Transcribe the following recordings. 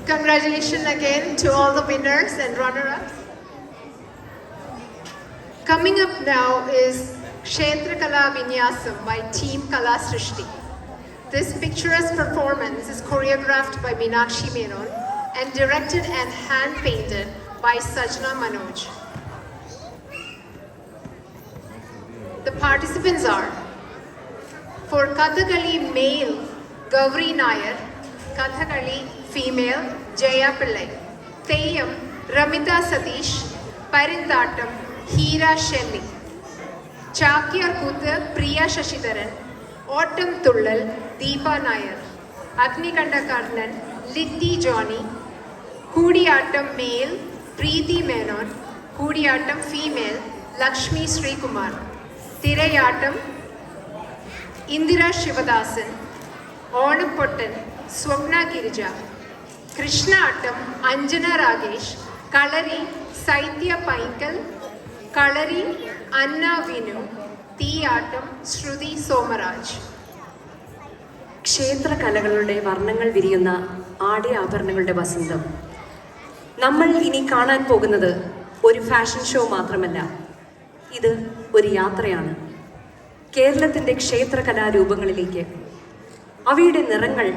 Congratulations again to all the winners and runner-ups. Coming up now is Kshetra Kala Vinyasam by Team Kala Srishti. This picturesque performance is choreographed by Meenakshi Menon and directed and hand-painted by Sajna Manoj. The participants are: for Kathakali male, Gauri Nair; Kathakali female, Jaya Pillai; Theyyam, Ramita Satish; Parindattam, Heera Shelly; Chakyar Kuthu, Priya Shashidharan; Ottam Tullal, Deepa Nair; Agnikanda Karnan, Litti Johnny; Kudiyattam male, Preeti Menon; Kudiyattam female, Lakshmi Sri Kumar; Thirayattam, Indira Shivadasan; Onampottan, Swapna Girija; Krishna Attam, Anjana Ragesh; Kalari, Saithya Painkal; Kalari, Anna Vinu; Theeyattam, Shruti Somaraj. ക്ഷേത്ര കലകളുടെ വർണ്ണങ്ങൾ വിരിയുന്ന ആടയ ആഭരണങ്ങളുടെ വസന്തം. നമ്മൾ ഇനി കാണാൻ പോകുന്നത് ഒരു ഫാഷൻ ഷോ മാത്രമല്ല, ഇത് ഒരു യാത്രയാണ് കേരളത്തിൻ്റെ ക്ഷേത്ര കലാരൂപങ്ങളിലേക്ക്. അവയുടെ നിറങ്ങൾ,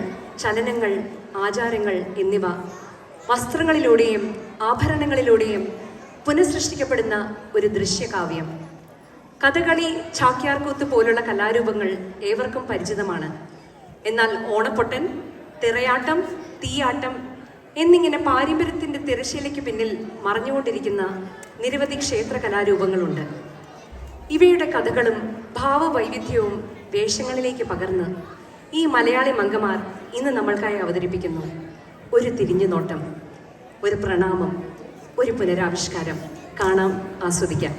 ചലനങ്ങൾ, ആചാരങ്ങൾ എന്നിവ വസ്ത്രങ്ങളിലൂടെയും ആഭരണങ്ങളിലൂടെയും പുനഃസൃഷ്ടിക്കപ്പെടുന്ന ഒരു ദൃശ്യകാവ്യം. കഥകളി, ചാക്യാർകൂത്ത് പോലുള്ള കലാരൂപങ്ങൾ ഏവർക്കും പരിചിതമാണ്. എന്നാൽ ഓണപ്പൊട്ടൻ, തിറയാട്ടം, തീയാട്ടം എന്നിങ്ങനെ പാരമ്പര്യത്തിൻ്റെ തിരശ്ശീലയ്ക്ക് പിന്നിൽ മറഞ്ഞുകൊണ്ടിരിക്കുന്ന നിരവധി ക്ഷേത്ര കലാരൂപങ്ങളുണ്ട്. ഇവയുടെ കഥകളും ഭാവവൈവിധ്യവും വേഷങ്ങളിലേക്ക് പകർന്ന് ഈ മലയാളി മംഗമാർ ഇന്ന് നമ്മൾക്കായി അവതരിപ്പിക്കുന്നു. ഒരു തിരിഞ്ഞുനോട്ടം, ഒരു പ്രണാമം, ഒരു പുനരാവിഷ്കാരം. കാണാം, ആസ്വദിക്കാം.